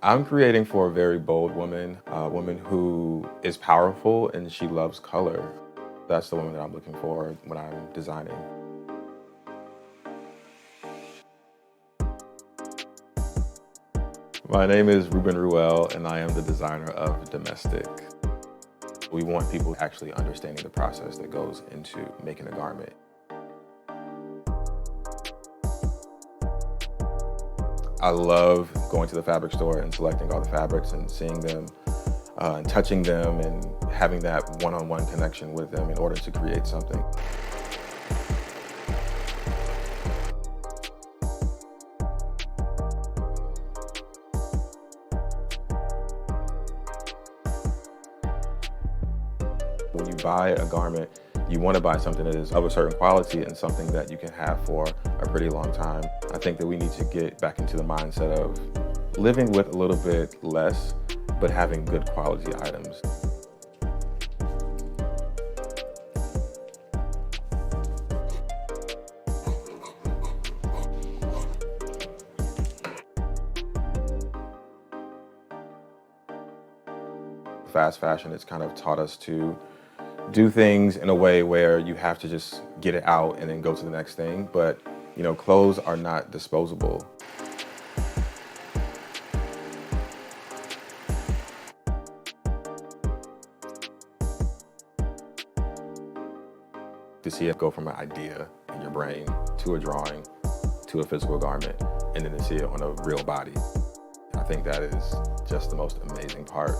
I'm creating for a very bold woman, a woman who is powerful and she loves color. That's the woman that I'm looking for when I'm designing. My name is Ruben Ruel, and I am the designer of Demestik. We want people actually understanding the process that goes into making a garment. I love going to the fabric store and selecting all the fabrics and seeing them and touching them and having that one-on-one connection with them in order to create something. When you buy a garment, you want to buy something that is of a certain quality and something that you can have for a pretty long time. I think that we need to get back into the mindset of living with a little bit less, but having good quality items. Fast fashion, it's kind of taught us to do things in a way where you have to just get it out and then go to the next thing. But, clothes are not disposable. To see it go from an idea in your brain to a drawing to a physical garment, and then to see it on a real body. I think that is just the most amazing part.